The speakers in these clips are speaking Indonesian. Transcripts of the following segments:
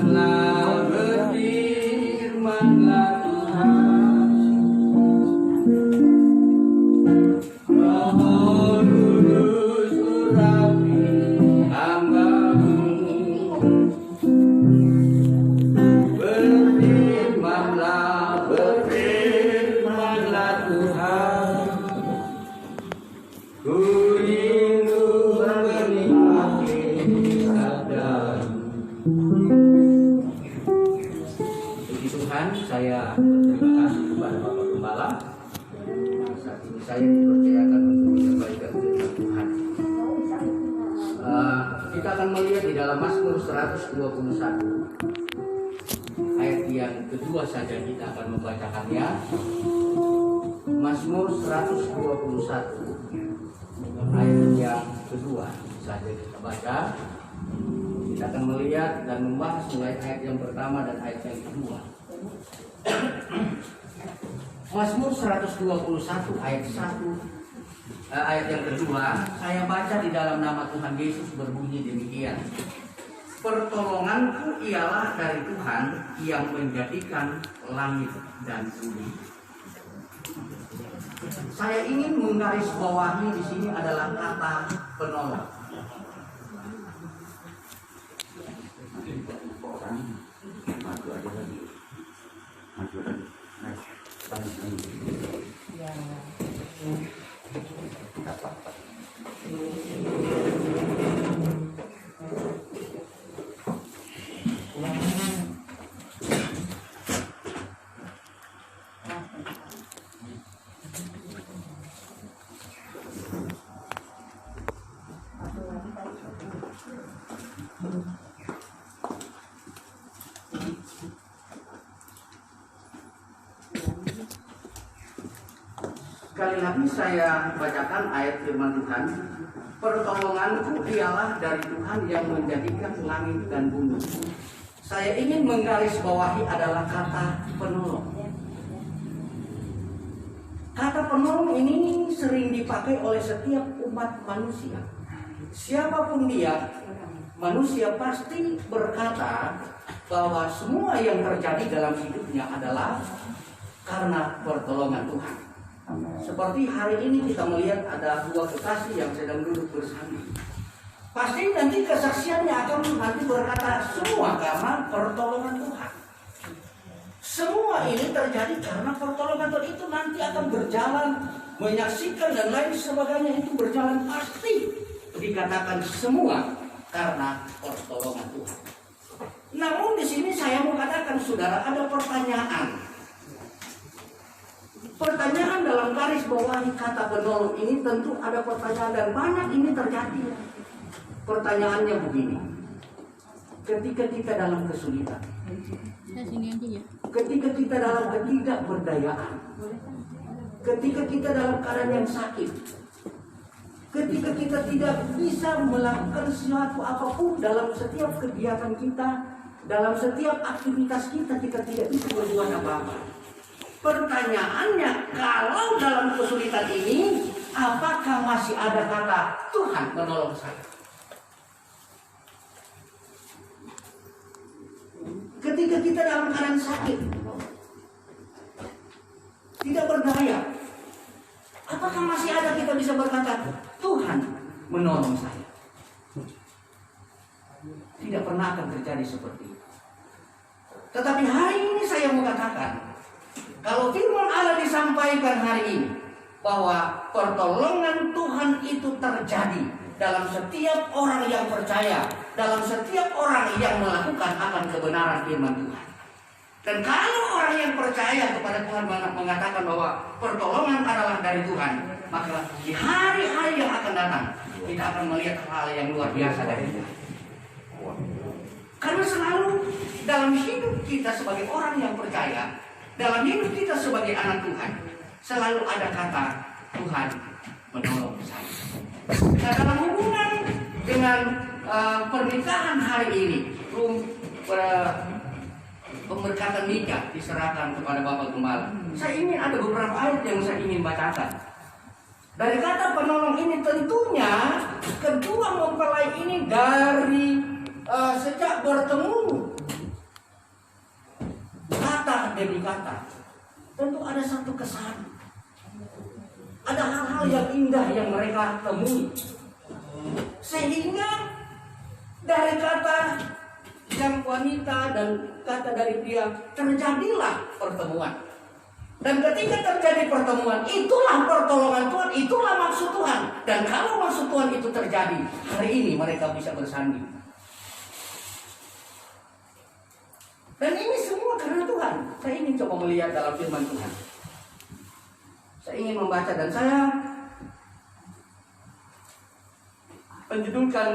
berfirmanlah Tuhan, Roh Kudus urapi hamba-Mu. Berfirmanlah Tuhan, ku rindu menikmati sabda-Mu. Puji Tuhan, saya berterima kasih kepada Bapak Gembala. Saat ini saya dipercayakan untuk menyampaikan firman Tuhan. Kita akan melihat di dalam Mazmur 121 ayat yang kedua saja kita akan membacakannya. Mazmur 121 ayat yang kedua saja kita baca. Kita akan melihat dan membahas mulai ayat yang pertama dan ayat yang kedua. Mazmur 121 ayat 1 ayat yang kedua, saya baca di dalam nama Tuhan Yesus, berbunyi demikian. Pertolonganku ialah dari Tuhan yang menjadikan langit dan bumi. Saya ingin menggarisbawahi di sini adalah kata penolong. Sekali lagi saya bacakan ayat firman Tuhan. Pertolonganku ialah dari Tuhan yang menjadikan langit dan bumi. Saya ingin menggarisbawahi adalah kata penolong. Kata penolong ini sering dipakai oleh setiap umat manusia. Siapapun dia, manusia pasti berkata bahwa semua yang terjadi dalam hidupnya adalah karena pertolongan Tuhan. Seperti hari ini kita melihat ada dua kekasih yang sedang duduk bersama. Pasti nanti kesaksiannya akan nanti berkata semua karena pertolongan Tuhan. Semua ini terjadi karena pertolongan Tuhan. Itu nanti akan berjalan, menyaksikan dan lain sebagainya, itu berjalan pasti dikatakan semua karena pertolongan Tuhan. Namun di sini saya mau katakan, saudara, ada pertanyaan. Pertanyaan dalam garis bawahi kata penolong ini tentu ada pertanyaan dan banyak ini terjadi. Pertanyaannya begini. Ketika kita dalam kesulitan, ketika kita dalam ketidakberdayaan, ketika kita dalam keadaan yang sakit, ketika kita tidak bisa melakukan sesuatu apapun dalam setiap kegiatan kita, dalam setiap aktivitas kita, kita tidak bisa berbuat apa-apa. Pertanyaannya, kalau dalam kesulitan ini, apakah masih ada kata Tuhan menolong saya? Ketika kita dalam keadaan sakit, tidak berdaya, apakah masih ada kita bisa berkata Tuhan menolong saya? Tidak pernah akan terjadi seperti itu. Tetapi hari ini saya mau katakan, kalau firman Allah disampaikan hari ini bahwa pertolongan Tuhan itu terjadi dalam setiap orang yang percaya, dalam setiap orang yang melakukan akan kebenaran firman Tuhan. Dan kalau orang yang percaya kepada Tuhan mengatakan bahwa pertolongan adalah dari Tuhan, maka di hari-hari yang akan datang kita akan melihat hal yang luar biasa dari Tuhan. Karena selalu dalam hidup kita sebagai orang yang percaya, dalam hidup kita sebagai anak Tuhan, selalu ada kata Tuhan menolong saya. Nah, dalam hubungan dengan pernikahan hari ini, pemberkatan nikah diserahkan kepada Bapak Gembala. Saya ingin ada beberapa ayat yang saya ingin bacakan. Dari kata penolong ini tentunya kedua mempelai ini dari sejak bertemu tentu ada satu kesan. Ada hal-hal yang indah yang mereka temui. Sehingga dari kata yang wanita dan kata dari pria terjadilah pertemuan. Dan ketika terjadi pertemuan, itulah pertolongan Tuhan, itulah maksud Tuhan. Dan kalau maksud Tuhan itu terjadi, hari ini mereka bisa bersanding. Dan ini semua karena Tuhan. Saya ingin coba melihat dalam firman Tuhan. Saya ingin membaca dan saya menjudulkan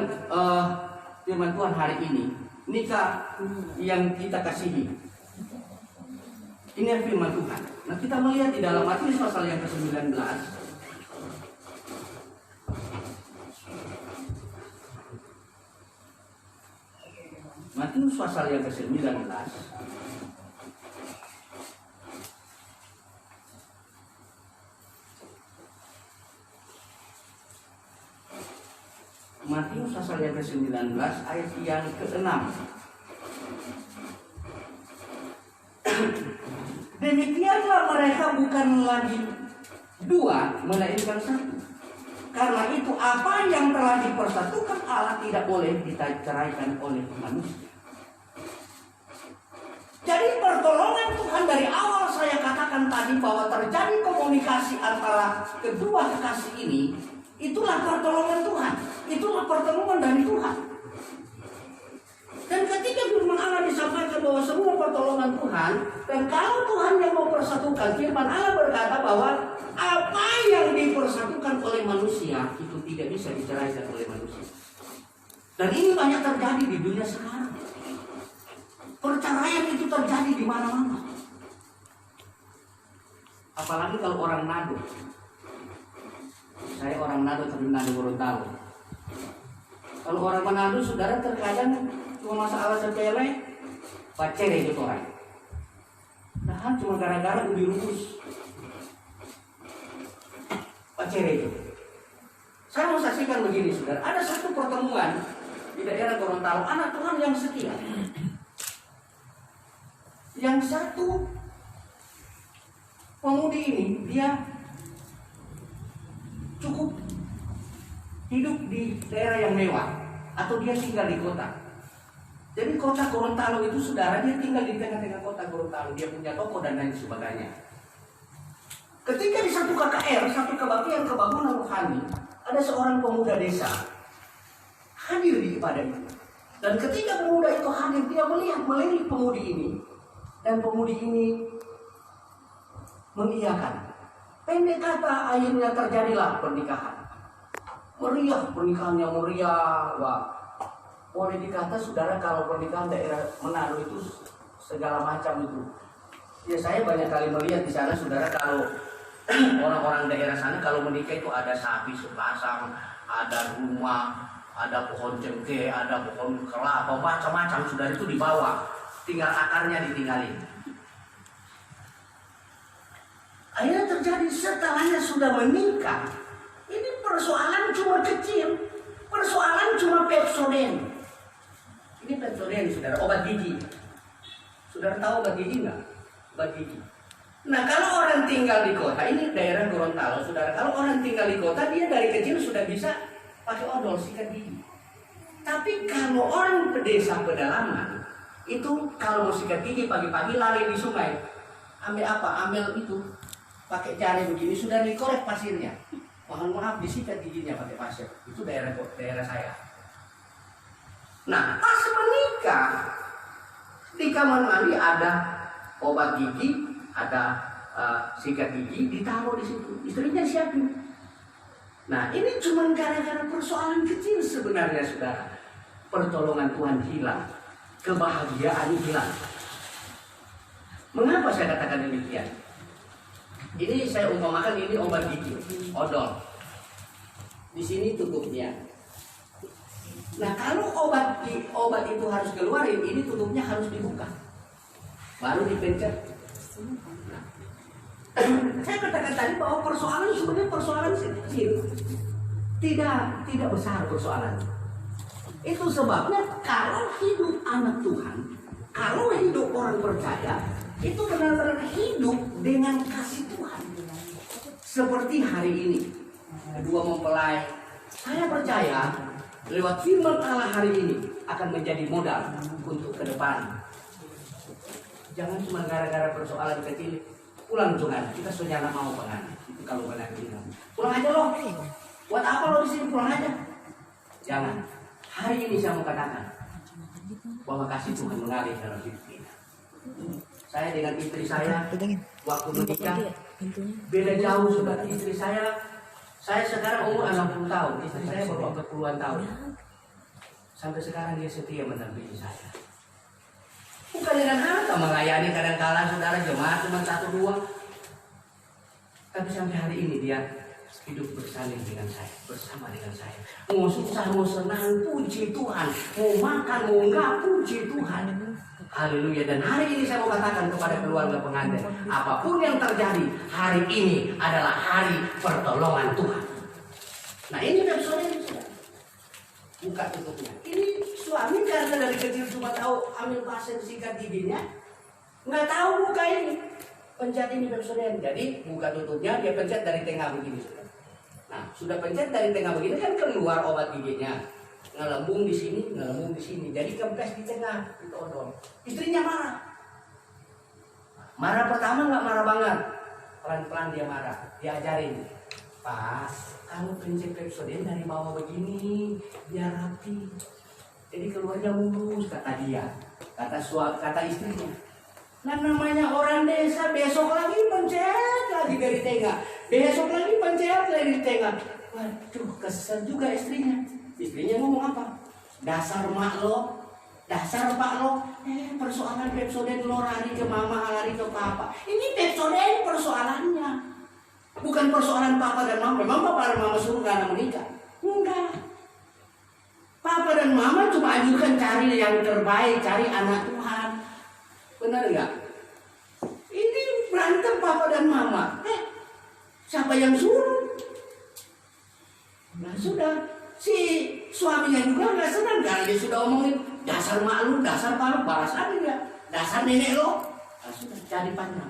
firman Tuhan hari ini, nikah yang kita kasihi. Ini firman Tuhan. Nah, kita melihat di dalam Matius pasal yang ke-19. Matius pasal yang ke-19. Matius pasal yang ke-19 ayat yang ke-6. Demikianlah mereka bukan lagi dua, melainkan satu. Karena itu apa yang telah dipersatukan Allah tidak boleh diceraikan oleh manusia. Jadi pertolongan Tuhan dari awal saya katakan tadi bahwa terjadi komunikasi antara kedua kekasih ini. Itulah pertolongan Tuhan. Itulah pertemuan dari Tuhan. Dan ketika firman Allah disampaikan bahwa semua pertolongan Tuhan, dan kalau Tuhan yang mau persatukan, firman Allah berkata bahwa apa yang dipersatukan oleh manusia itu tidak bisa diceraikan oleh manusia. Dan ini banyak terjadi di dunia sekarang. Perceraian itu terjadi di mana-mana. Apalagi kalau orang Nado. Saya orang Nado tapi Nado Gorontalo. Kalau orang Manado, saudara terkadang cuma masalah sepele, pacere itu orang. Nah, cuma gara-gara udah diurus. Pacere itu. Saya mau saksikan begini, saudara. Ada satu pertemuan di daerah Gorontalo, anak Tuhan yang setia. Yang satu pemudi ini, dia cukup hidup di daerah yang mewah atau dia tinggal di kota. Jadi kota Gorontalo itu saudara, dia tinggal di tengah-tengah kota Gorontalo, dia punya toko dan lain sebagainya. Ketika di satu KKR, satu kebaktian kebangunan rohani, ada seorang pemuda desa hadir di ibadah itu. Dan ketika pemuda itu hadir, dia melirik pemudi ini, dan pemudi ini mengiyakan. Pendek kata, akhirnya terjadilah pernikahan. Meriah, pernikahannya meriah. Wah, boleh dikata saudara kalau pernikahan daerah Manado itu segala macam itu. Ya saya banyak kali melihat di sana saudara, kalau orang-orang daerah sana kalau menikah itu ada sapi sepasang, ada rumah, ada pohon cengkeh, ada pohon kelapa, macam-macam saudara itu dibawa. Tinggal akarnya ditinggalin. Akhirnya terjadi setelahnya sudah menikah. Ini persoalan cuma kecil. Persoalan cuma Pepsodent. Ini Pepsodent, saudara, obat gigi. Saudara tahu obat gigi nggak? Obat gigi. Nah, kalau orang tinggal di kota, ini daerah Gorontalo, saudara. Kalau orang tinggal di kota, dia dari kecil sudah bisa pakai odol, sikat gigi. Tapi kalau orang pedesa pedalaman, itu kalau mau sikat gigi pagi-pagi lari di sungai. Ambil apa? Ambil itu. Pakai jari begini, sudah dikorek pasirnya. Mohon maaf, disikat giginya pakai pasir. Itu daerah saya. Nah, pas menikah, di kamar mandi ada obat gigi, ada sikat gigi, ditaruh di situ. Istrinya siapin. Nah, ini cuma gara-gara persoalan kecil sebenarnya, saudara. Pertolongan Tuhan hilang, kebahagiaan hilang. Mengapa saya katakan demikian? Ini saya umpamakan ini obat gigi, odol. Di sini tutupnya. Nah, kalau obat itu harus keluarin, ini tutupnya harus dibuka. Baru dipencet. Nah, saya katakan tadi bahwa persoalan sebenarnya persoalan kecil. Tidak besar persoalan. Itu sebabnya kalau hidup anak Tuhan, kalau hidup orang percaya, itu benar-benar hidup dengan kasih Tuhan. Seperti hari ini, kedua mempelai, saya percaya lewat firman Allah hari ini akan menjadi modal untuk ke depan. Jangan cuma gara-gara persoalan kecil, pulang jangan. Kita sudah mau pengen. Itu kalau benar bilang, pulang aja loh. Buat apa lo di sini, pulang aja. Jangan. Hari ini saya mau katakan bahwa kasih Tuhan mengalir dalam hidup kita. Saya dengan istri saya waktu menikah beda jauh sudah. Istri saya sekarang umur 60 tahun, istri saya baru 40-an tahun. Sampai sekarang dia setia mendampingi saya. Bukan dengan harta melayani, kadang-kadang saudara jemaat cuma 1-2. Tapi sampai hari ini dia hidup bersama dengan saya. Mau susah, mau senang, puji Tuhan. Mau makan, mau enggak, puji Tuhan. Haleluya. Dan hari ini saya mau katakan kepada keluarga pengantin, apapun yang terjadi, hari ini adalah hari pertolongan Tuhan. Nah ini episode ini sudah buka tutupnya. Ini suami karena dari kecil cuma tahu ambil pasir sikat giginya, nggak tahu buka ini. Pencet ini episode. Jadi buka tutupnya dia pencet dari tengah begini. Nah sudah pencet dari tengah begini kan keluar obat giginya. Ngelembung di sini. Jadi kempes di tengah, ditodong. Istrinya marah. Marah pertama nggak marah banget. Pelan-pelan dia marah. Diajarin, Pak, kamu prinsip Pepsodent dari bawah begini, biar rapi. Jadi keluarnya mulus, kata dia. Kata istrinya. Nah namanya orang desa, besok lagi pencet lagi dari tengah. Besok lagi pencet dari tengah. Waduh, kesel juga istrinya. Istrinya ngomong apa? Dasar mak lo, dasar pak lo. Persoalan Pepsodent lo lari ke mama, lari ke papa. Ini Pepsodent persoalannya. Bukan persoalan papa dan mama. Memang papa dan mama suruh karena menikah? Enggak. Papa dan mama cuma ajukan cari yang terbaik, cari anak Tuhan. Benar enggak? Ini berantem papa dan mama. Siapa yang suruh? Nah sudah. Si suaminya juga nggak senang karena dia sudah omongin dasar malu, dasar palu, balas lagi dia, dasar nenek lo. Nah, sudah jadi panjang.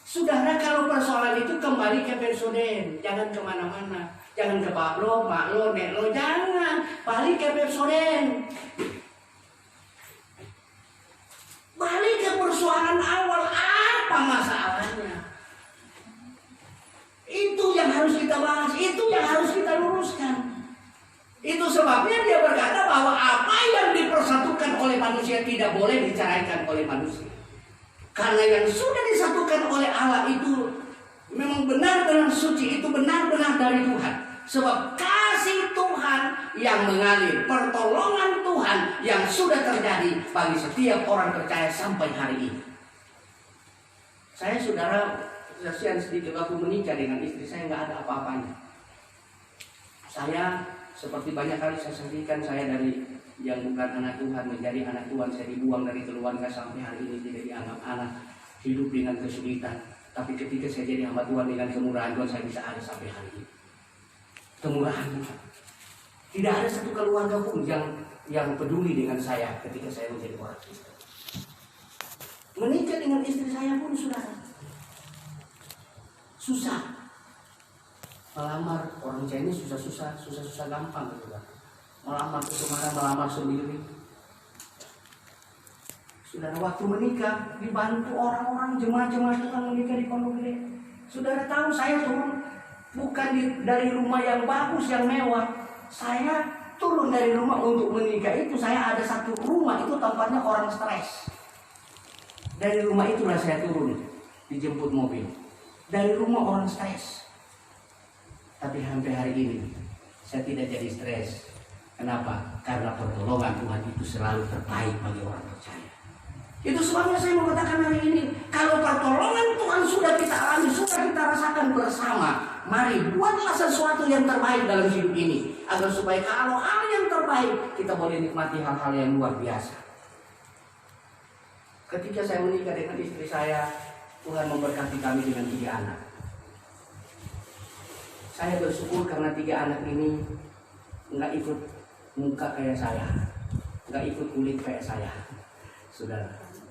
Saudara, kalau persoalan itu kembali ke Pepsodent, jangan kemana-mana, jangan ke pak lo, mak lo, nek lo, jangan balik ke Pepsodent. Balik ke persoalan awal, apa masalahnya? Itu yang harus kita bahas, itu yang harus kita luruskan. Itu sebabnya dia berkata bahwa apa yang dipersatukan oleh manusia tidak boleh diceraikan oleh manusia. Karena yang sudah disatukan oleh Allah itu memang benar-benar suci, itu benar-benar dari Tuhan. Sebab kasih Tuhan yang mengalir, pertolongan Tuhan yang sudah terjadi bagi setiap orang percaya sampai hari ini. Saya saudara kasihan sedikit waktu menikah dengan istri saya nggak ada apa-apanya. Saya seperti banyak kali saya sampaikan, saya dari yang bukan anak Tuhan menjadi anak Tuhan. Saya dibuang dari keluarga sampai hari ini tidak dianggap anak, hidup dengan kesulitan. Tapi ketika saya jadi hamba Tuhan dengan kemurahan Tuhan, saya bisa ada sampai hari ini. Kemurahan Tuhan. Tidak ada satu keluarga pun yang peduli dengan saya ketika saya menjadi orang Kristen. Menikah dengan istri saya pun saudara susah. Melamar orang Chinese susah gampang gitu kan. Melamar itu kemana, melamar sendiri. Saudara, waktu menikah dibantu orang-orang jemaah-jemaah Tuhan menikah di Pondok Gede. Saudara tahu saya turun bukan dari rumah yang bagus yang mewah. Saya turun dari rumah untuk menikah itu, saya ada satu rumah itu tempatnya orang stres. Dari rumah itulah saya turun dijemput mobil. Dari rumah orang stres. Tapi sampai hari ini saya tidak jadi stres. Kenapa? Karena pertolongan Tuhan itu selalu terbaik bagi orang percaya. Itu sebabnya saya mau katakan hari ini, kalau pertolongan Tuhan sudah kita alami, sudah kita rasakan bersama, mari buatlah sesuatu yang terbaik dalam hidup ini, agar supaya kalau hal yang terbaik kita boleh nikmati hal-hal yang luar biasa. Ketika saya menikah dengan istri saya, Tuhan memberkati kami dengan 3 anak. Saya bersyukur karena 3 anak ini nggak ikut muka kayak saya, nggak ikut kulit kayak saya, saudara.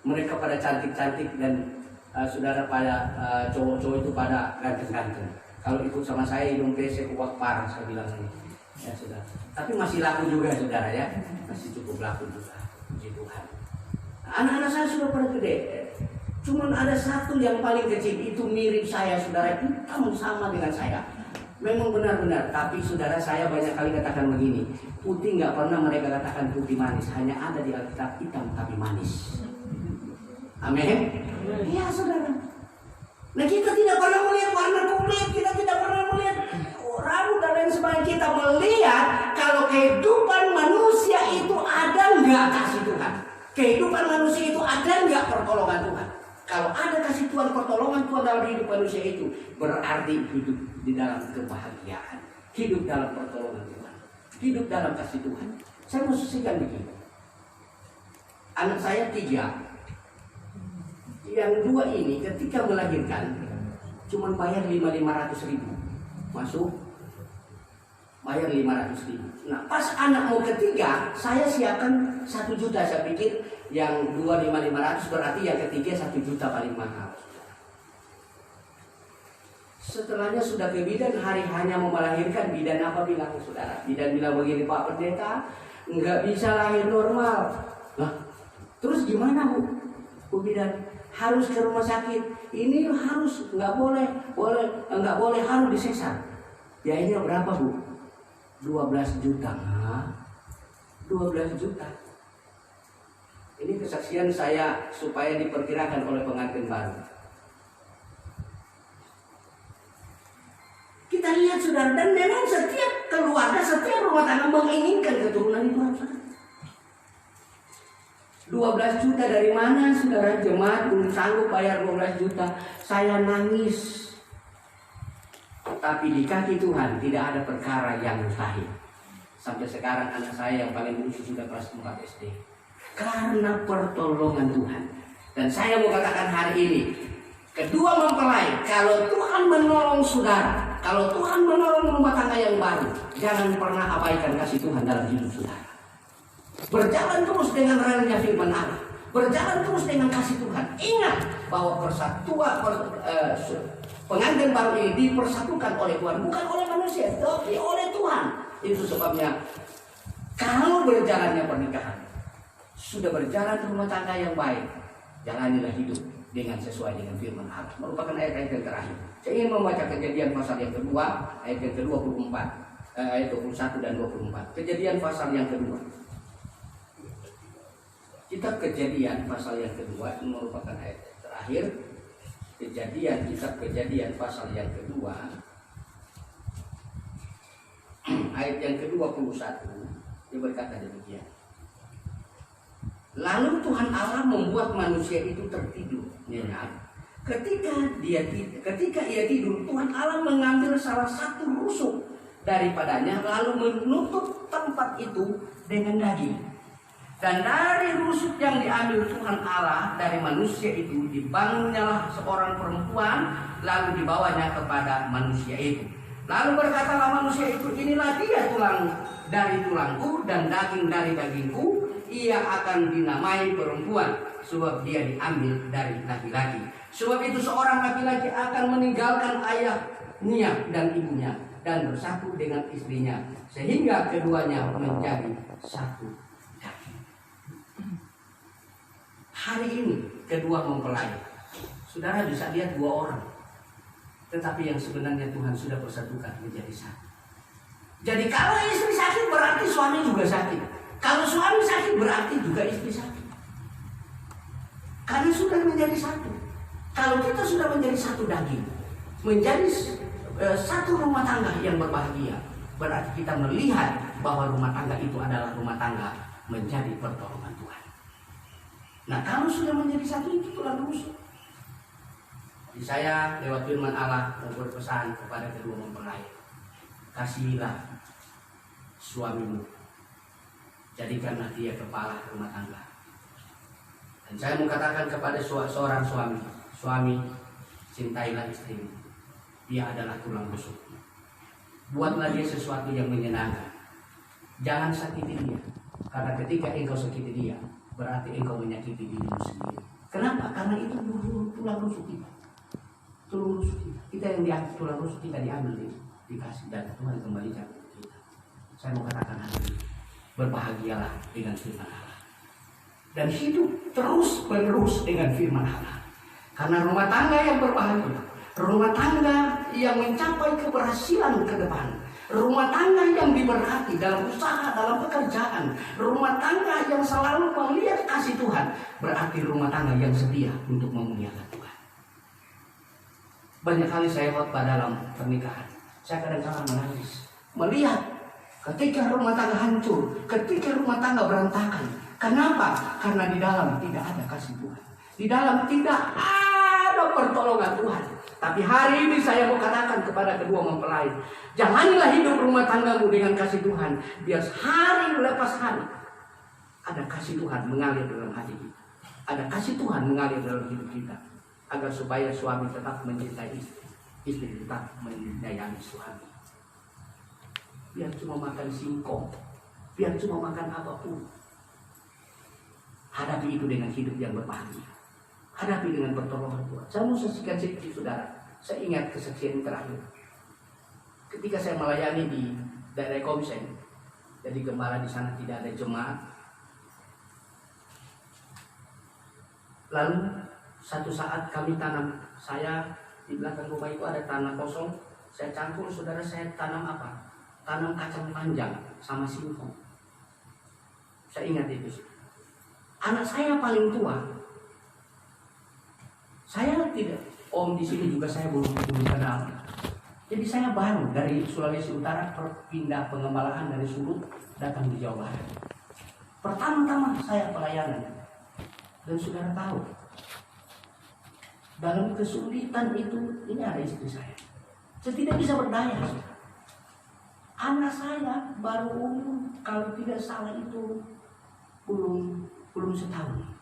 mereka pada cantik-cantik dan saudara pada cowok-cowok itu pada ganteng-ganteng. Kalau ikut sama saya hidung pesek kuat parah saya bilang ini. Ya sudah. Tapi masih laku juga saudara ya, masih cukup laku juga. Puji Tuhan. Anak-anak saya sudah pada gede. Cuman ada satu yang paling kecil itu mirip saya saudara, hitam sama dengan saya. Memang benar-benar, tapi saudara saya banyak kali katakan begini, putih nggak pernah mereka katakan putih manis, hanya ada di Alkitab hitam tapi manis. Amin. Ya saudara. Nah kita tidak pernah melihat warna kulit, kita tidak pernah melihat rambut dan lain sebagainya. Kita melihat kalau kehidupan manusia itu ada nggak kasih Tuhan. Kehidupan manusia itu ada nggak pertolongan Tuhan. Kalau ada kasih Tuhan, pertolongan Tuhan dalam hidup manusia itu, berarti hidup di dalam kebahagiaan, hidup dalam pertolongan Tuhan, hidup dalam kasih Tuhan. Saya mau sisihkan begini. Anak saya 3, yang 2 ini ketika melahirkan cuma bayar 500.000 masuk, bayar 500.000. Nah pas anak mau ketiga saya siapkan 1 juta. Saya pikir yang 2 500 berarti yang ketiga 1 juta paling mahal. Setelahnya sudah ke bidan, hari hanya mau melahirkan, bidan apa bilang saudara? Bidan bilang begini, Pak Pendeta, nggak bisa lahir normal. Nah terus gimana Bu bidan? Harus ke rumah sakit. Ini harus, nggak boleh harus disesar. Biayanya berapa Bu? 12 juta. 12 juta. Ini kesaksian saya supaya diperkirakan oleh pengantin baru. Kita lihat saudara, dan memang setiap keluarga, setiap rumah tangga menginginkan keturunan itu harus ada. 12 juta dari mana saudara? Jemaat belum sanggup bayar 12 juta. Saya nangis. Tapi di kaki Tuhan tidak ada perkara yang mustahil. Sampai sekarang anak saya yang paling lucu sudah kelas 4 SD. Karena pertolongan Tuhan. Dan saya mau katakan hari ini, kedua mempelai, kalau Tuhan menolong saudara, kalau Tuhan menolong rumah tangga yang baru, jangan pernah abaikan kasih Tuhan dalam hidup saudara. Berjalan terus dengan relnya firman Allah, berjalan terus dengan kasih Tuhan. Ingat bahwa pengantin baru ini dipersatukan oleh Tuhan, bukan oleh manusia, tapi oleh Tuhan. Itu sebabnya kalau berjalannya pernikahan, sudah berjalan rumah tangga yang baik, jalanilah hidup dengan sesuai dengan firman Allah. Merupakan ayat-ayat yang terakhir. Saya ingin membaca Kejadian pasal yang kedua, ayat yang ke-24, ayat 21 dan 24. Kejadian pasal yang kedua. Kitab Kejadian pasal yang kedua ini merupakan ayat yang terakhir. Kitab Kejadian pasal yang kedua, ayat yang ke-21, dia berkata demikian. Lalu Tuhan Allah membuat manusia itu tertidur nyenyak. Ketika ia tidur, Tuhan Allah mengambil salah satu rusuk daripadanya, lalu menutup tempat itu dengan daging. Dan dari rusuk yang diambil Tuhan Allah dari manusia itu, dibangunnyalah seorang perempuan, lalu dibawanya kepada manusia itu. Lalu berkatalah manusia itu, inilah dia tulang dari tulangku dan daging dari dagingku. Ia akan dinamai perempuan, sebab dia diambil dari laki-laki. Sebab itu seorang laki-laki akan meninggalkan ayahnya dan ibunya dan bersatu dengan istrinya, sehingga keduanya menjadi satu daging. Hari ini kedua mempelai, saudara bisa lihat 2 orang, tetapi yang sebenarnya Tuhan sudah persatukan menjadi satu. Jadi kalau istri sakit berarti suami juga sakit. Kalau suami sakit berarti juga istri sakit. Karena sudah menjadi satu. Kalau kita sudah menjadi satu daging, menjadi satu rumah tangga yang berbahagia, berarti kita melihat bahwa rumah tangga itu adalah rumah tangga menjadi pertolongan Tuhan. Nah kalau sudah menjadi satu itu tulang rusuk. Jadi saya lewat firman Allah mau berpesan kepada kedua mempelai, kasihilah suamimu, jadikanlah dia kepala rumah tangga. Dan saya mau katakan kepada seorang suami, cintailah istrimu. Dia adalah tulang rusuk. Buatlah dia sesuatu yang menyenangkan. Jangan sakiti dia, karena ketika engkau sakiti dia, berarti engkau menyakiti dirimu sendiri. Kenapa? Karena itu tulang rusuk kita. Tulang rusuk kita. Kita yang diambil, tulang rusuk kita diambil, dikasih, dan Tuhan kembalikan kepada kita. Saya mau katakan hari ini, berbahagialah dengan firman Allah. Dan hidup terus menerus dengan firman Allah. Karena rumah tangga yang berbahagia, rumah tangga yang mencapai keberhasilan ke depan, rumah tangga yang diberkati dalam usaha, dalam pekerjaan, rumah tangga yang selalu melihat kasih Tuhan, berarti rumah tangga yang setia untuk memuliakan Tuhan. Banyak kali saya khotbah dalam pernikahan, saya kadang-kadang menangis melihat ketika rumah tangga hancur, ketika rumah tangga berantakan. Kenapa? Karena di dalam tidak ada kasih Tuhan, di dalam tidak ada pertolongan Tuhan. Tapi hari ini saya mau katakan kepada kedua mempelai, jalanilah hidup rumah tanggamu dengan kasih Tuhan. Biar hari lepas hari ada kasih Tuhan mengalir dalam hati kita, ada kasih Tuhan mengalir dalam hidup kita, agar supaya suami tetap mencintai istri, istri tetap menyayangi suami. Biar cuma makan singkong, biar cuma makan apapun, hadapi itu dengan hidup yang berbahagia. Hadapi dengan pertolongan Tuhan. Saya mau saksikan sedikit saudara. Saya ingat kesaksian terakhir. Ketika saya melayani di daerah Komsen, jadi gembala di sana tidak ada jemaat. Lalu satu saat kami tanam, saya di belakang rumah itu ada tanah kosong. Saya cangkul, saudara, saya tanam apa? Tanam kacang panjang sama singkong. Saya ingat itu. Anak saya paling tua. Saya tidak, om di sini juga saya belum kenal. Jadi saya baru dari Sulawesi Utara berpindah pengembalaan dari Sulut datang di Jawa Barat. Pertama-tama saya pelayanan. Dan saudara tahu, dalam kesulitan itu ini ada istri saya. Saya tidak bisa berdaya. Anak saya baru umur, kalau tidak salah itu belum setahun.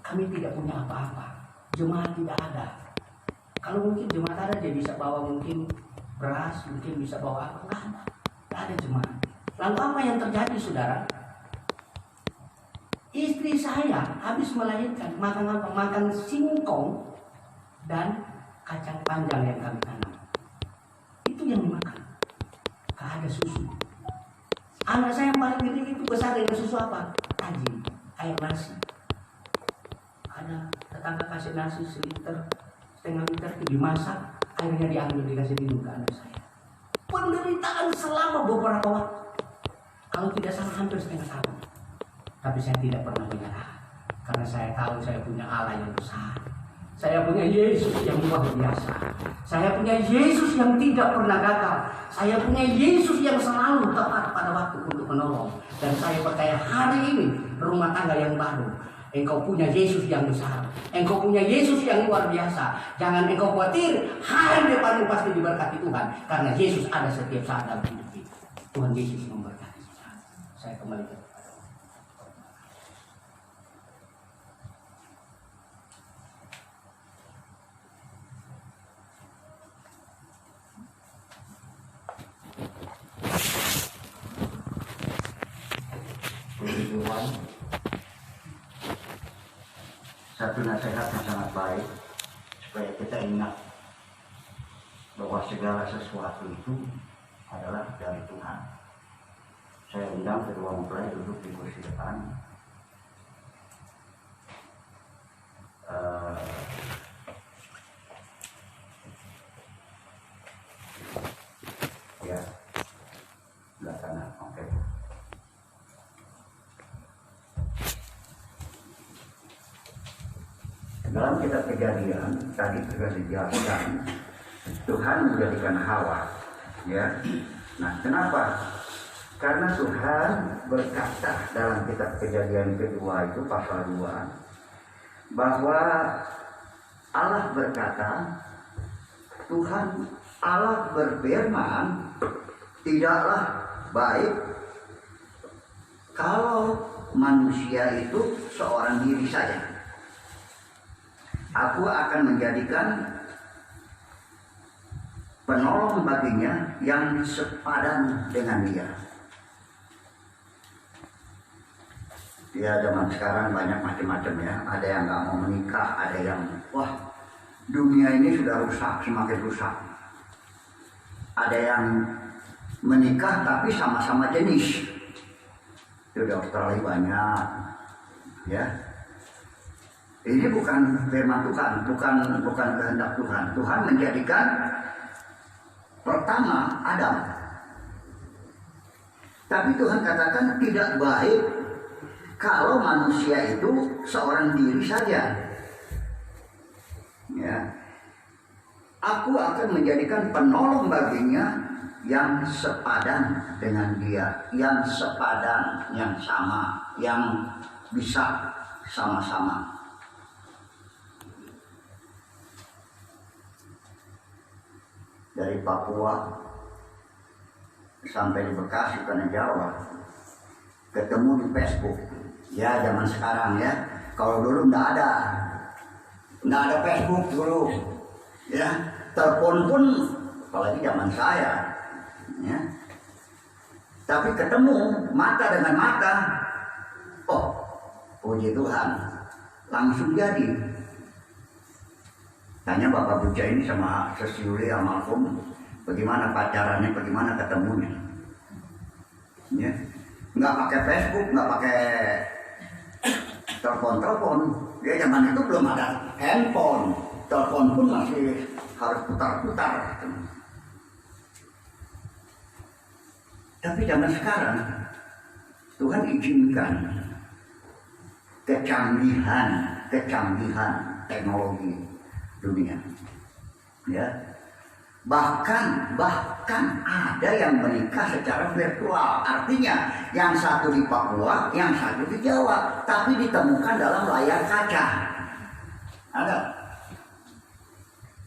Kami tidak punya apa-apa, jemaat tidak ada. Kalau mungkin jemaat ada, dia bisa bawa mungkin beras, mungkin bisa bawa apa, nggak ada jemaat. Lalu apa yang terjadi, saudara? Istri saya habis melahirkan, makan apa? Makan singkong dan kacang panjang yang kami tanam. Itu yang dimakan. Gak ada susu. Anak saya yang paling gede itu besar dengan susu apa? Tajin, air nasi. Ada tetangga kasih nasi setengah liter itu dimasak, airnya diambil dikasih minum ke anak saya. Penderitaan selama beberapa waktu, kalau tidak salah hampir setengah tahun. Tapi saya tidak pernah menyerah, karena saya tahu saya punya Allah yang besar. Saya punya Yesus yang luar biasa. Saya punya Yesus yang tidak pernah gagal. Saya punya Yesus yang selalu tepat pada waktu untuk menolong. Dan saya percaya hari ini rumah tangga yang baru, engkau punya Yesus yang besar. Engkau punya Yesus yang luar biasa. Jangan engkau khawatir, hari depanmu pasti diberkati Tuhan. Karena Yesus ada setiap saat dalam hidup kita. Tuhan Yesus memberkati kita. Saya kembali ke Tuhan. Satu nasihat yang sangat baik supaya kita ingat bahwa segala sesuatu itu adalah dari Tuhan. Saya undang kedua mempelai duduk di kursi depan. Ya, sebelah kanan. Oke. Dalam kitab Kejadian tadi sudah dijelaskan Tuhan menjadikan Hawa, ya. Nah, kenapa? Karena Tuhan berkata dalam kitab Kejadian kedua itu pasal 2 bahwa Allah berkata, Tuhan Allah berfirman, tidaklah baik kalau manusia itu seorang diri saja. Aku akan menjadikan penolong baginya yang sepadan dengan dia. Ya zaman sekarang banyak macam-macam ya. Ada yang nggak mau menikah, ada yang wah dunia ini sudah rusak, semakin rusak. Ada yang menikah tapi sama-sama jenis. Itu di Australia banyak, ya. Ini bukan firman Tuhan, bukan kehendak Tuhan. Tuhan menjadikan pertama Adam. Tapi Tuhan katakan tidak baik kalau manusia itu seorang diri saja. Ya. Aku akan menjadikan penolong baginya yang sepadan dengan dia, yang sepadan, yang sama, yang bisa sama-sama. Dari Papua sampai di Bekasi, ke Jawa, ketemu di Facebook. Ya zaman sekarang ya, kalau dulu nggak ada Facebook dulu, ya telepon pun, apalagi zaman saya, ya. Tapi ketemu mata dengan mata, oh puji Tuhan, langsung jadi. Tanya Bapak Buja ini sama Sesiuli almarhum, bagaimana pacarannya, bagaimana ketemunya, ya. Nggak pakai Facebook, nggak pakai telepon. Ya zaman itu belum ada handphone, telepon pun masih harus putar-putar. Tapi zaman sekarang Tuhan izinkan kecanggihan teknologi dunia. Ya. Bahkan ada yang menikah secara virtual. Artinya yang satu di Papua, yang satu di Jawa, tapi ditemukan dalam layar kaca. Ada.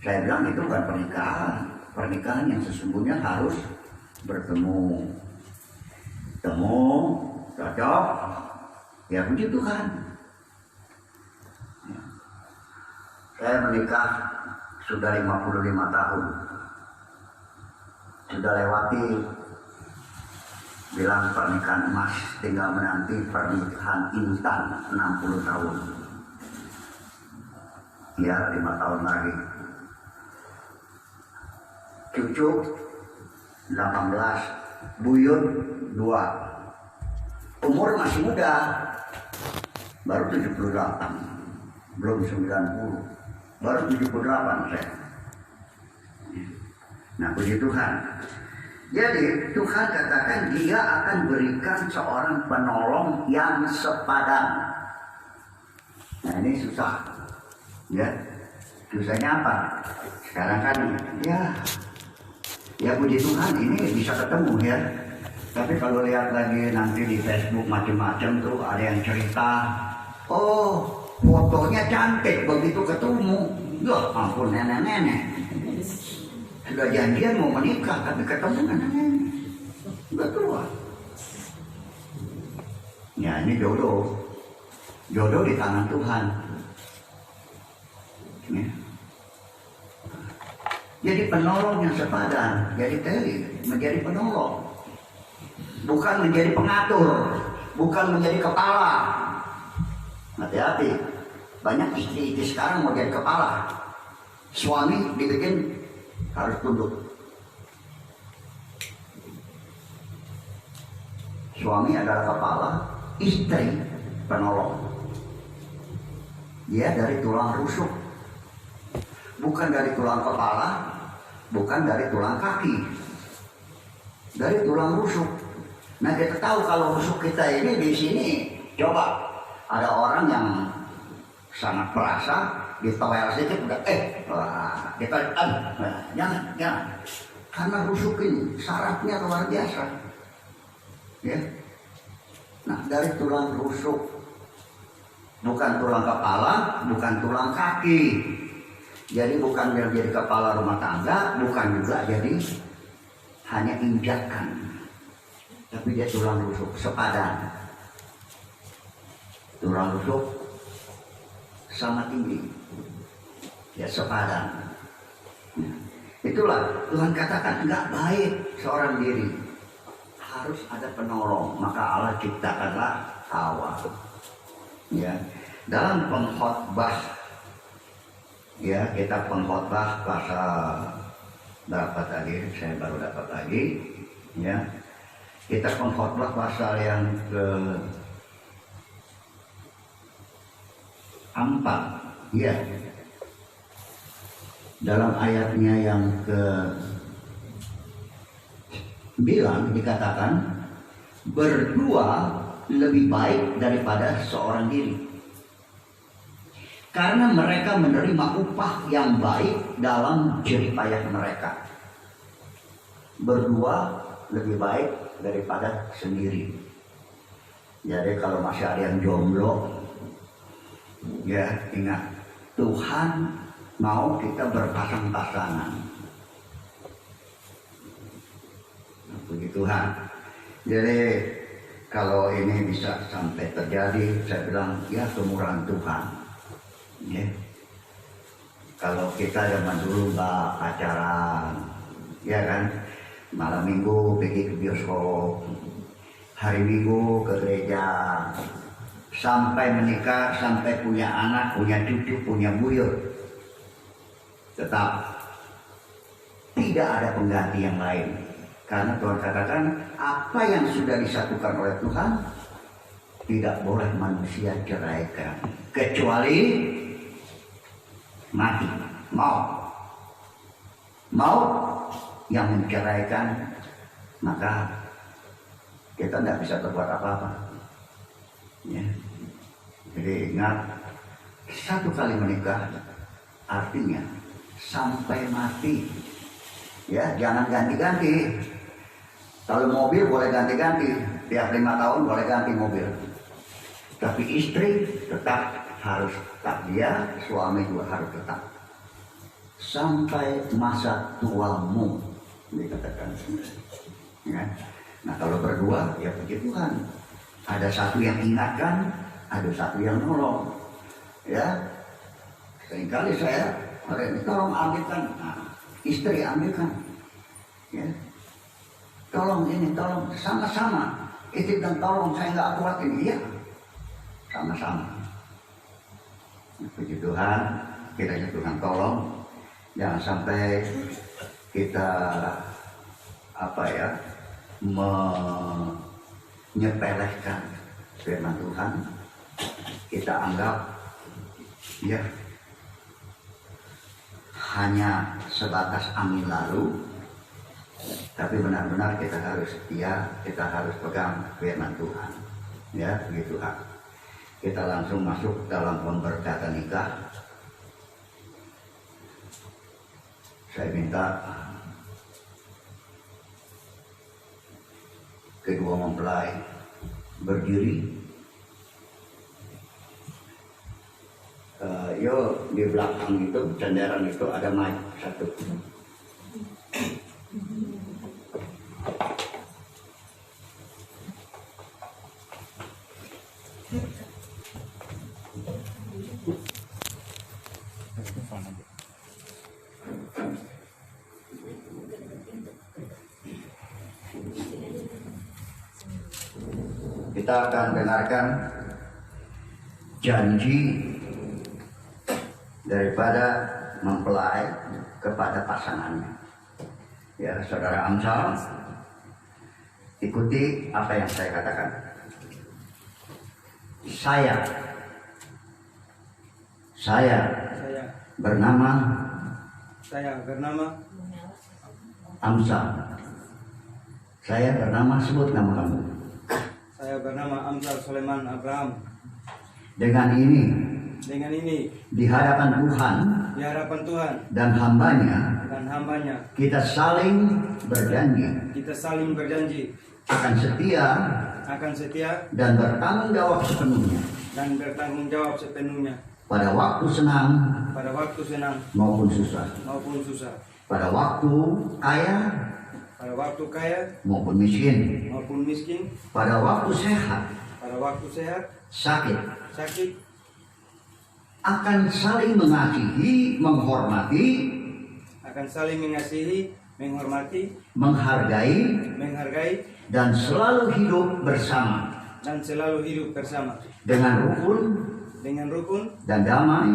Saya bilang itu bukan pernikahan. Pernikahan yang sesungguhnya harus bertemu. Cocok. Ya puji Tuhan. Saya menikah sudah 55 tahun. Sudah lewati bilang pernikahan emas, tinggal menanti pernikahan intan 60 tahun. Ya 5 tahun lagi. Cucu 18, buyut 2. Umur masih muda, baru 78, belum 90, baru 78 saya. Nah puji Tuhan. Jadi Tuhan katakan dia akan berikan seorang penolong yang sepadan. Nah ini susah. Ya, susahnya apa? Sekarang kan ya puji Tuhan ini bisa ketemu ya. Tapi kalau lihat lagi nanti di Facebook macam-macam tuh ada yang cerita, oh fotonya cantik begitu ketemu, ya ampun nenek-nenek. Sudah janjian mau menikah, tapi ketemu nenek-nenek. Sudah tua. Ya ini jodoh. Jodoh di tangan Tuhan. Ya. Jadi penolong yang sepadan. Jadi tadi menjadi penolong. Bukan menjadi pengatur. Bukan menjadi kepala. Hati-hati. Banyak istri sekarang mau jadi kepala. Suami dibikin harus tunduk. Suami adalah kepala, istri penolong. Dia dari tulang rusuk, bukan dari tulang kepala, bukan dari tulang kaki, dari tulang rusuk. Nah kita tahu kalau rusuk kita ini di sini, coba ada orang yang sangat perasa, ditowel sedikit udah kita jangan karena rusuk ini syaratnya luar biasa ya. Nah dari tulang rusuk, bukan tulang kepala, bukan tulang kaki, jadi bukan jadi kepala rumah tangga, bukan juga jadi hanya injakan, tapi dia tulang rusuk sepadan. Tulang rusuk sama tinggi, ya sepadan. Itulah Tuhan katakan nggak baik seorang diri, harus ada penolong. Maka Allah ciptakanlah Hawa. Ya, dalam pengkhotbah, ya kita pengkhotbah pasal berapa tadi? Saya baru dapat lagi. Ya, kita pengkhotbah pasal yang ke-4. Ya, dalam ayatnya yang ke-9 dikatakan berdua lebih baik daripada seorang diri, karena mereka menerima upah yang baik dalam jerih payah mereka. Berdua lebih baik daripada sendiri. Jadi kalau masih ada yang jomblo, ya ingat, Tuhan mau kita berpasang-pasangan. Puji Tuhan. Jadi kalau ini bisa sampai terjadi, saya bilang ya kemurahan Tuhan. Ya. Kalau kita zaman dulu nggak pacaran, ya kan, malam minggu pergi ke bioskop, hari minggu ke gereja, sampai menikah, sampai punya anak, punya cucu, punya buyut, tetap tidak ada pengganti yang lain. Karena Tuhan katakan apa yang sudah disatukan oleh Tuhan tidak boleh manusia ceraikan, kecuali mati, mau yang menceraikan, maka kita tidak bisa berbuat apa-apa. Ya. Jadi ingat, satu kali menikah artinya sampai mati. Ya, jangan ganti-ganti. Kalau mobil boleh ganti-ganti, tiap 5 tahun boleh ganti mobil. Tapi istri tetap harus tetap, dia suami juga harus tetap sampai masa tuamu, dikatakan. Ya. Nah kalau berdua ya puji Tuhan, ada satu yang ingatkan, ada satu yang nolong. Ya, seringkali saya tolong ambilkan, nah, istri ambilkan. Ya. Tolong ini, tolong sama-sama. Istri dan tolong, saya nggak kuat ini, ya sama-sama. Puji Tuhan, kiranya Tuhan tolong, jangan sampai kita menyepelekan firman Tuhan. Kita anggap ya hanya sebatas angin lalu, tapi benar-benar kita harus setia, kita harus pegang firman Tuhan. Ya, begitu Tuhan. Kita langsung masuk dalam pemberkatan nikah. Saya minta kedua mempelai berdiri. Di belakang itu, cenderan itu ada mic satu. Kita akan dengarkan janji daripada mempelai kepada pasangannya. Ya, saudara Amsal, ikuti apa yang saya katakan. Saya bernama Amsal. Saya bernama, sebut nama kamu. Saya bernama Amsal Sulaiman Abraham. Dengan ini di hadapan Tuhan dan hambanya kita saling berjanji akan setia dan bertanggung jawab sepenuhnya pada waktu senang maupun susah, pada waktu kaya maupun miskin, pada waktu sehat sakit, akan saling mengasihi, menghormati, menghormati, menghargai, dan selalu hidup bersama dengan rukun dan damai.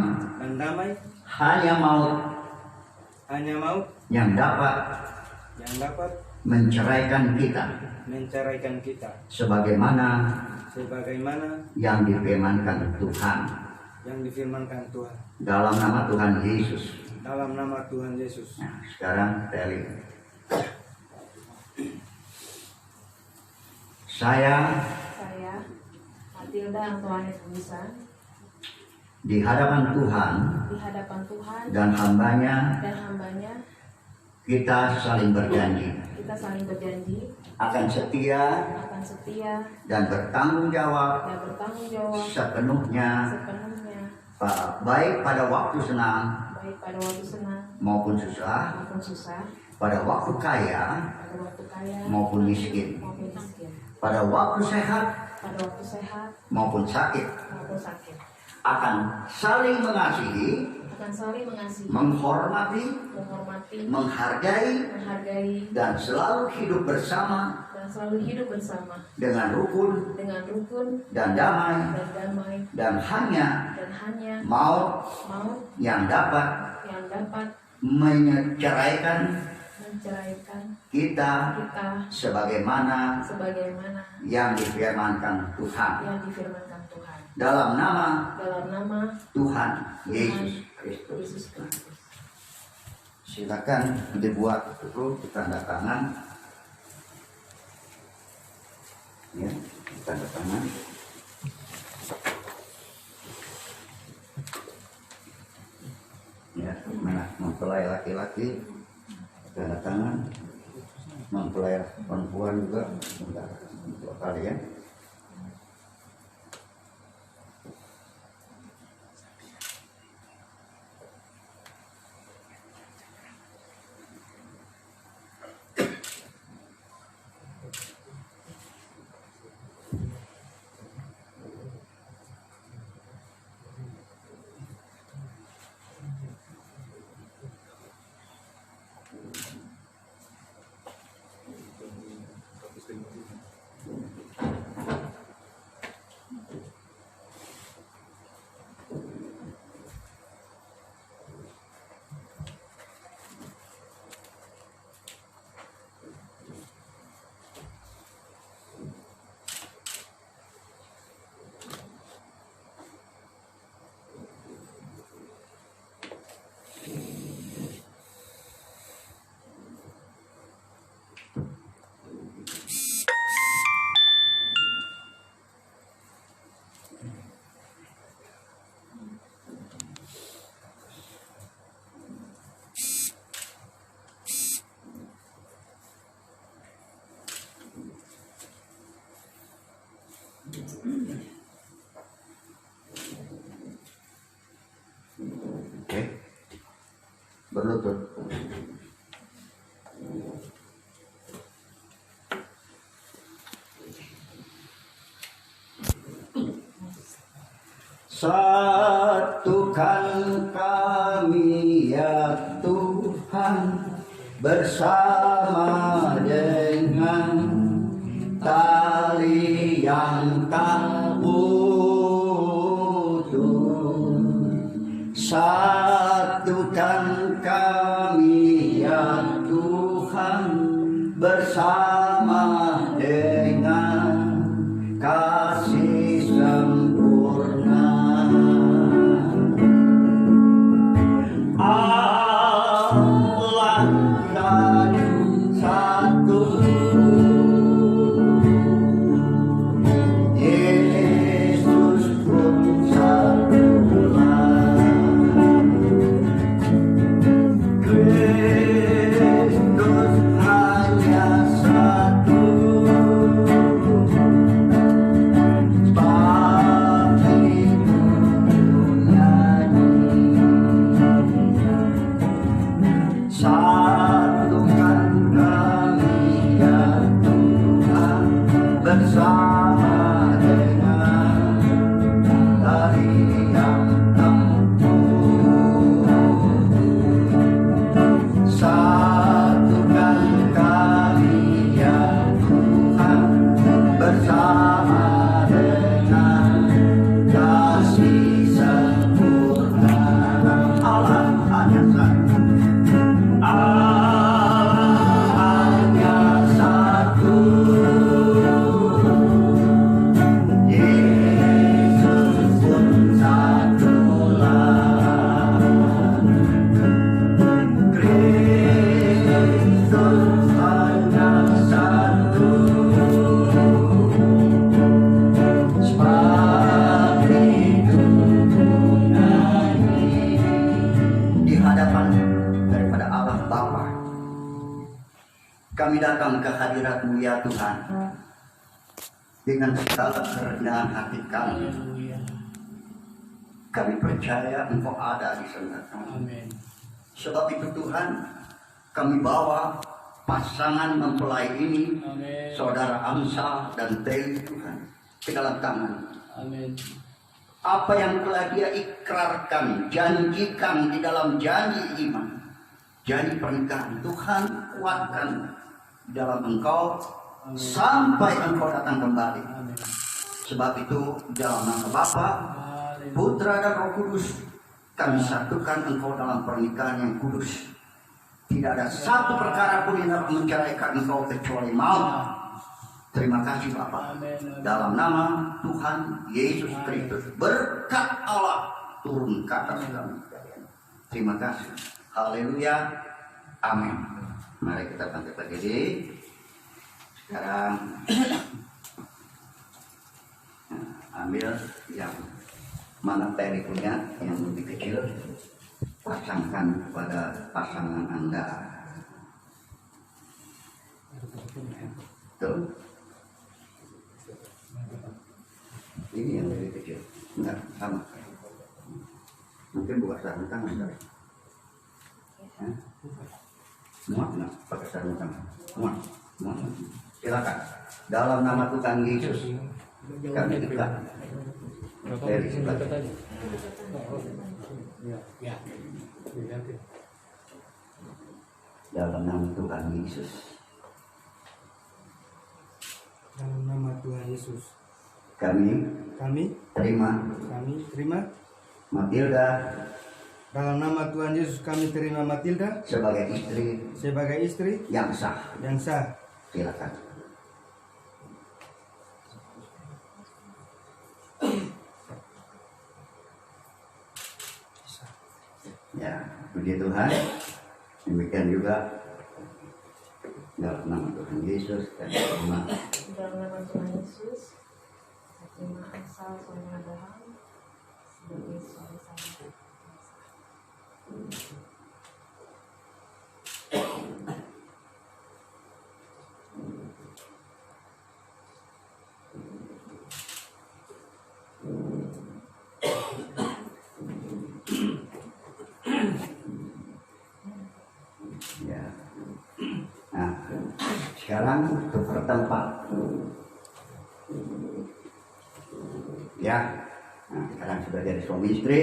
Hanya maut yang dapat menceraikan kita sebagaimana yang difirmankan Tuhan dalam nama Tuhan Yesus. Nah, sekarang saya lihat. Saya Matilda Antoinette Buisa, di hadapan Tuhan dan hambanya kita saling berjanji akan setia dan bertanggung jawab sepenuhnya baik pada waktu senang maupun susah, pada waktu kaya maupun miskin, pada waktu sehat maupun sakit, akan saling mengasihi, menghormati, menghargai, dan selalu hidup bersama dengan rukun dan damai, dan hanya maut yang dapat menceraikan kita sebagaimana yang difirmankan Tuhan dalam nama Tuhan Yesus Kristus. Silakan dibuat itu tanda tangan, ya, tanda tangan. Ya, mempelai laki-laki tanda tangan, mempelai perempuan juga dua kali ya. Oke, berlutut. Satukan kami ya Tuhan bersama dengan tali yang tak putus. Satukan kami ya Tuhan bersama dengan kasih sempurna. Allah satu, Yesus pun satu, Kristus hanya satu, seperti nyanyi. Satukan kami ya Tuhan bersama dengan tali yang tak putus. Satukan dalam kehadirat-Mu ya Tuhan. Dengan segala kerendahan hati kami, kami percaya Engkau ada di sana. Sebab itu Tuhan, kami bawa pasangan mempelai ini, Saudara Amsal dan Teli Tuhan, ke dalam tangan. Apa yang telah dia ikrarkan, janjikan di dalam janji iman, janji pernikahan, Tuhan kuatkan di dalam Engkau sampai Engkau datang kembali. Sebab itu dalam nama Bapa, Putra dan Roh Kudus, kami satukan Engkau dalam pernikahan yang kudus. Tidak ada satu perkara pun yang dapat menceraikan Engkau kecuali maut. Terima kasih Bapa. Dalam nama Tuhan Yesus Kristus, berkat Allah turun ke atas kami. Terima kasih. Haleluya. Amin. Mari kita bangkit berdiri. Sekarang ambil yang mana Teri punya yang lebih kecil, pasangkan pada pasangan Anda. Tuh. Ini yang lebih kecil. Enggak, sama. Mungkin buka sarung tangan. Muat enggak pakai sarung tangan? Muat. Silakan. Dalam nama Tuhan Yesus kami dekat. Dari sebelah. Dalam nama Tuhan Yesus. Dalam nama Tuhan Yesus. Kami terima Matilda. Dalam nama Tuhan Yesus kami terima Matilda sebagai istri yang sah. Silakan. Ya, puji Tuhan. Demikian juga dalam nama Tuhan Yesus dan terima. Dalam nama Tuhan Yesus, terima Amsal Soleman Abraham sebagai suami saya. Ya. Nah, sekarang tukar tempat. Ya. Nah, sekarang sudah jadi suami istri.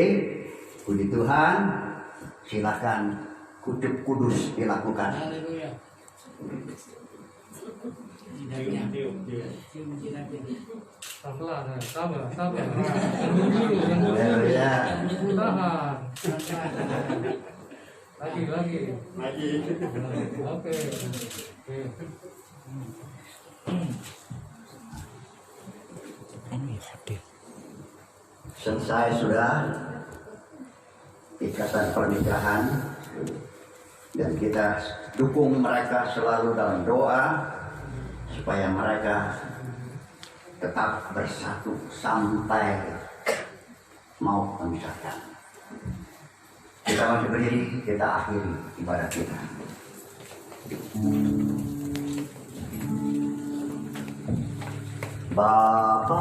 Puji Tuhan. Silakan kudus kudus dilakukan. Haleluya. Sabar. Haleluya. Lagi. Oke. Selesai sudah ikatan pernikahan, dan kita dukung mereka selalu dalam doa supaya mereka tetap bersatu sampai mau memisahkan. Kita masih berdiri, kita akhiri ibadah kita. Bapa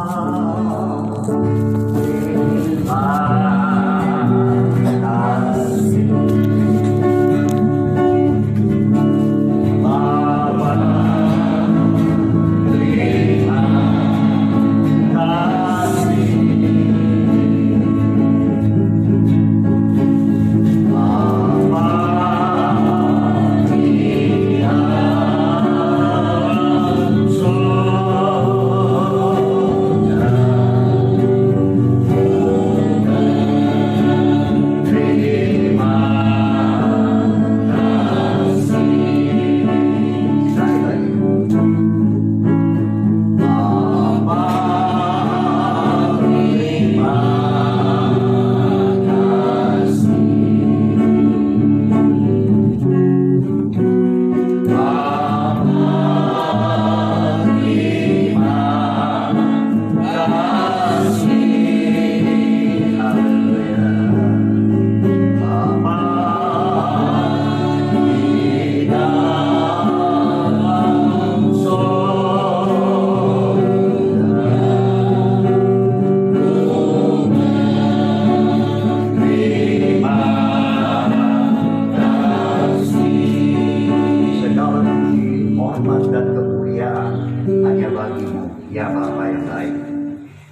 yang baik.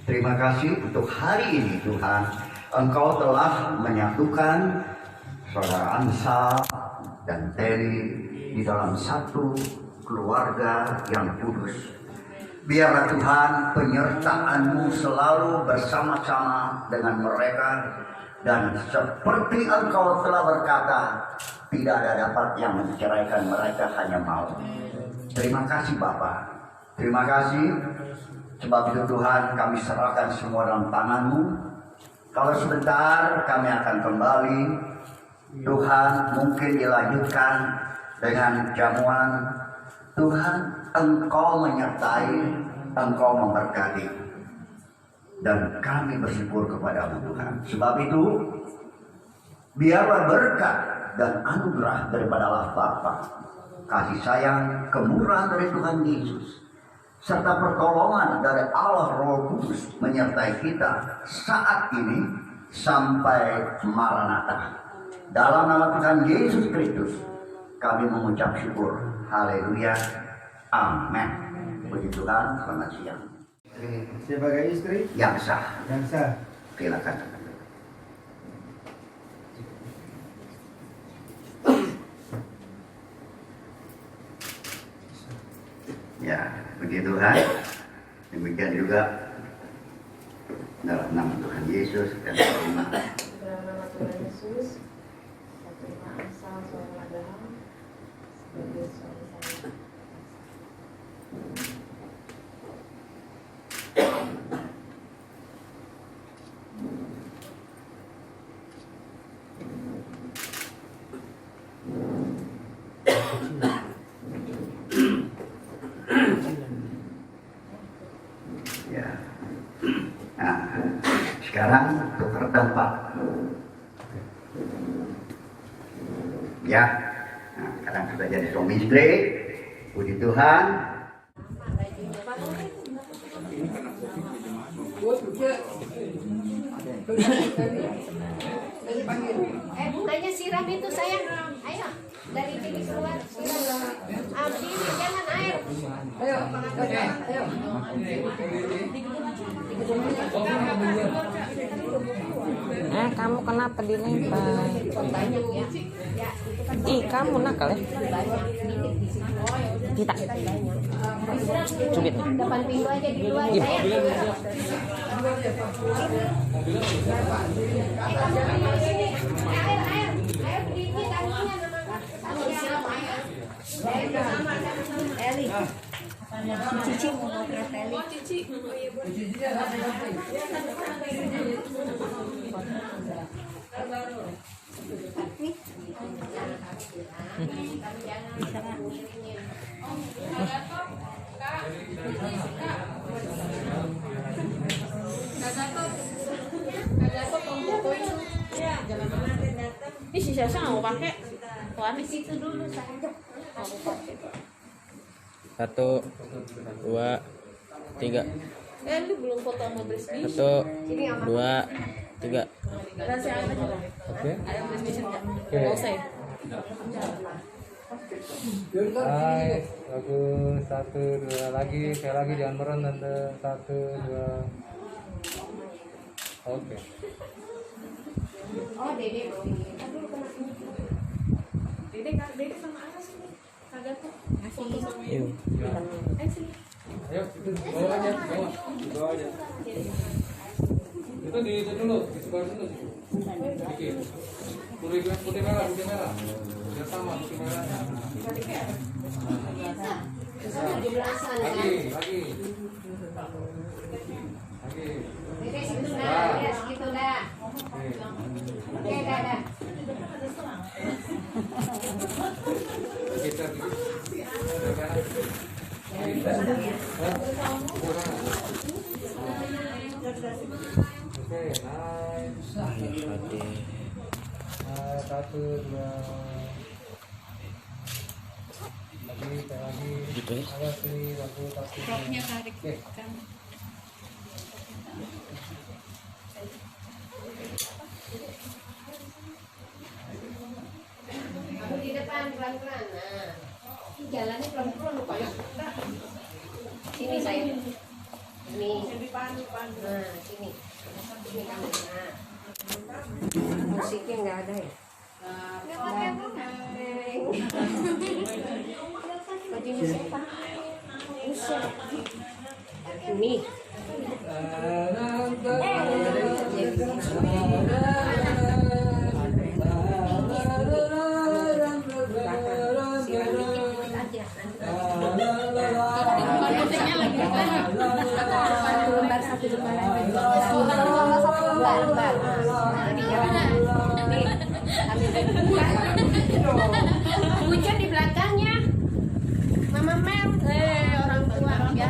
Terima kasih untuk hari ini Tuhan, Engkau telah menyatukan saudara Ansal dan Teri di dalam satu keluarga yang kudus. Biarlah Tuhan penyertaan-Mu selalu bersama-sama dengan mereka, dan seperti Engkau telah berkata, tidak ada dapat yang menceraikan mereka, hanya maut. Terima kasih Bapa. Terima kasih. Sebab itu Tuhan, kami serahkan semua dalam tangan-Mu. Kalau sebentar kami akan kembali, Tuhan mungkin dilanjutkan dengan jamuan. Tuhan, Engkau menyertai, Engkau memberkati. Dan kami bersyukur kepada-Mu Tuhan. Sebab itu, biarlah berkat dan anugerah daripada Allah Bapa, kasih sayang, kemurahan dari Tuhan Yesus, serta pertolongan dari Allah Roh Kudus menyertai kita saat ini sampai Maranatha. Dalam nama Tuhan Yesus Kristus, kami mengucap syukur. Haleluya. Amin. Puji Tuhan. Selamat siang. Sebagai istri Yang sah. yang sah. Silakan. Ya, puji Tuhan. Demikian juga dalam nama Tuhan Yesus dan terima. Dalam nama Tuhan Yesus, saya terima Ansal seorang Abraham sebagai suami saya. Ya. Nah, sekarang tukar tempat. Ya. Nah, sekarang sudah jadi suami istri. Puji Tuhan. Bukanya siram itu sayang. Ayo, dari sini keluar. Siram. Abdi, jangan air. Ayo. Kamu kenapa dilempar? Ih, kamu nakal ya? Kita. Cubit. Depan pintu aja di luar sayang. Kamu di sini. Air. Air berdiri tangannya sama siram air. Air bersama Eli. Cici mau ngeliat Eli. Cici. Ini si Sasa nggak mau pakai. Di situ dulu sayang. 1, 2, 3. Lu belum foto sama Brisbane. 1, 2, 3. Rahasia aja lah. Oke. Ada Brisbane nggak? Oke. Nggak usah ya. Hai, bagus. 1, 2 lagi. Sekali lagi jangan merem tante. 1, 2. Oke. Oh, Dede mau ini. Dede sama Ana sini. Kagak tuh. Foto sama Yuk. sini. Ayo, bawa aja, bawa aja. Itu di itu dulu, di sebelah dulu. Sedikit. Putih merah. Biar sama putih merah. Di belah sana. Lagi. Dede situ dah, lihat situ dah. Oke, dah. Kita Oke, nice. 1, 2. Lagi. Gitu ya. Awas sini, bagus. Roknya tarik. Oke. Kamu di depan pelan-pelan. Nah, jalannya pelan-pelan lupa ya. Sini sayang. Ini Nah, sini. Sini kamu. Nah. Musiknya nggak ada ya? Nggak pakai bajunya siapa? Usah. Ini. Satu lembar. Hujan di belakangnya. Mama Mel, orang tua ya.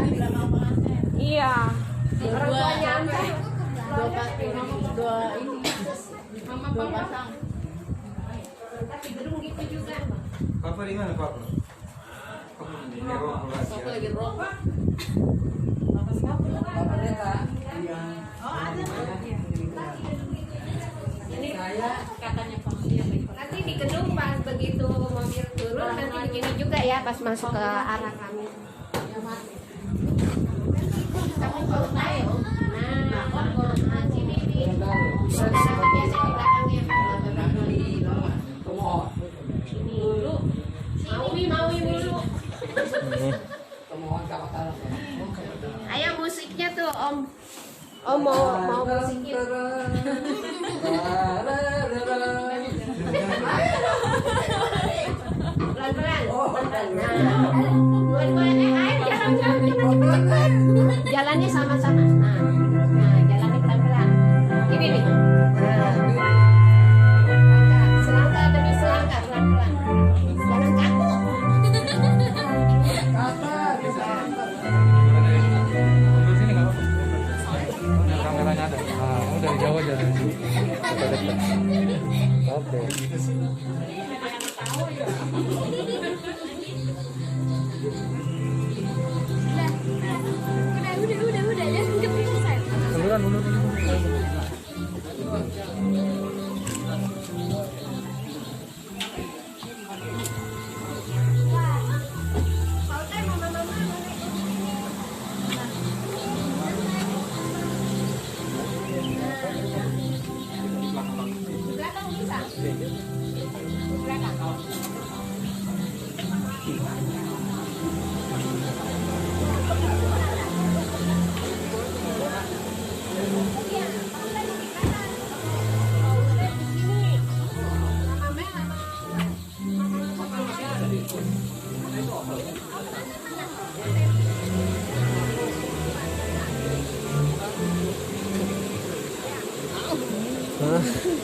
Iya. Orang tuanya Anda. Dua ini. Mama pasang. Tapi gedung gitu juga. Papa di mana Papa? Papa lagi rokok. Ini katanya nanti di gedung pas begitu mobil turun nanti begini juga ya pas masuk ke arah kami. Kamu kalau tahu, nah sini nih, saudara biasa di belakangnya. Sini dulu, Maui dulu. Ayo musiknya tuh Om. Om mau musikin. Pelan-pelan. Jalannya sama-sama. Nah, jalannya pelan-pelan. Gini nih. Selangkah demi selangkah pelan-pelan. Jangan kaku. Kameranya ada. Ah, kamu dari jauh aja. Oke. Udah ya, selesai. Duluan dulu. Belakang bisa. Belakang.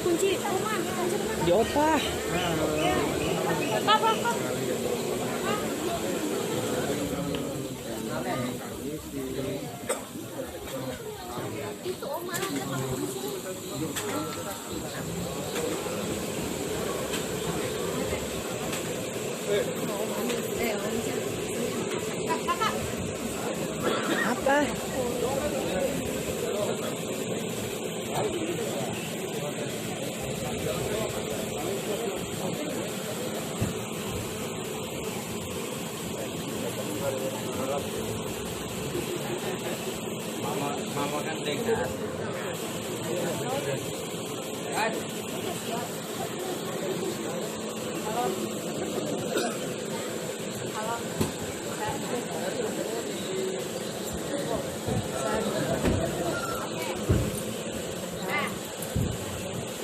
Kunci rumah, Di otak. Apa? Itu Oma. Kakak. Apa? Mama kan dekat.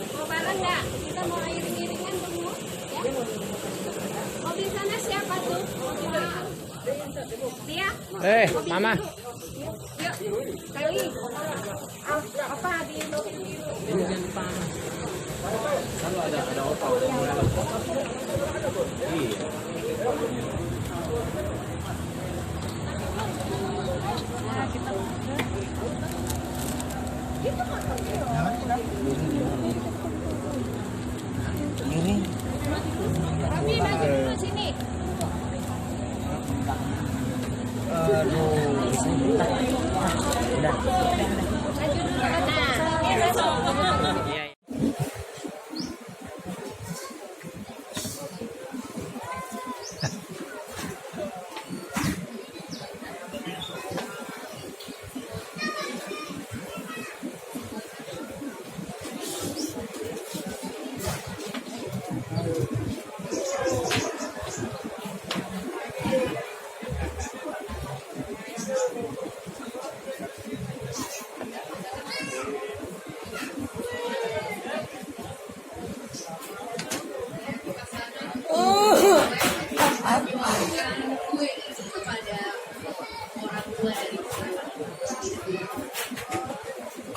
Mau bareng nggak? Kita mau iring-iringan dulu, ya? Oh di sana siapa tuh? Dia? Mama. Yuk, kali. Apa di mobil biru? Kan ada opa udah mulai. Iya. Rami maju dulu sini. Aduh. Maju dulu. Nah,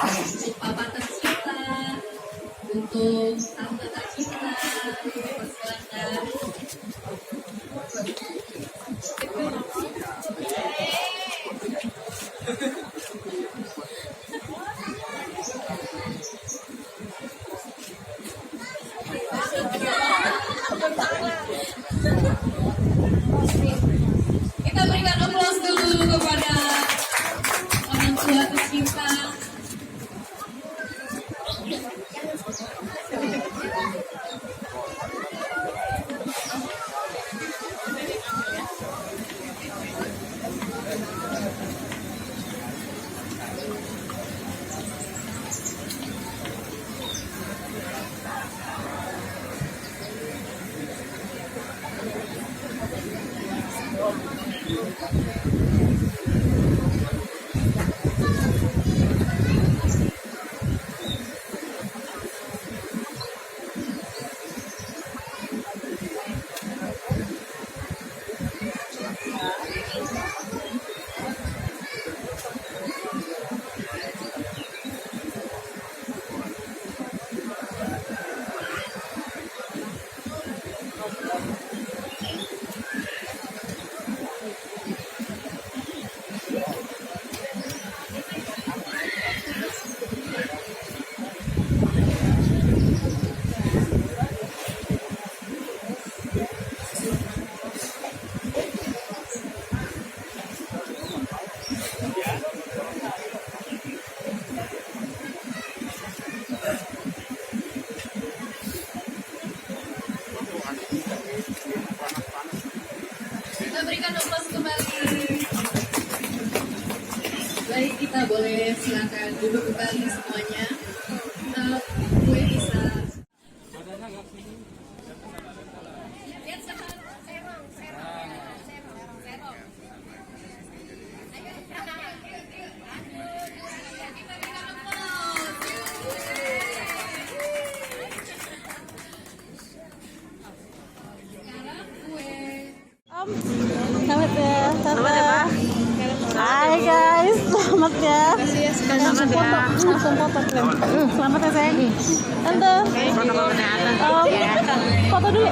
Papa tercinta, untuk tante tercinta, persilakan. Kita berikan aplaus dulu kepada orang tua tercinta. Kita berikan aplaus kembali. Baik, kita boleh silakan duduk kembali semuanya. Kita boleh bisa. Selamat ya, Pak. Hai guys, selamat ya. Langsung foto, Selamat ya sayang. Tante. Foto dulu.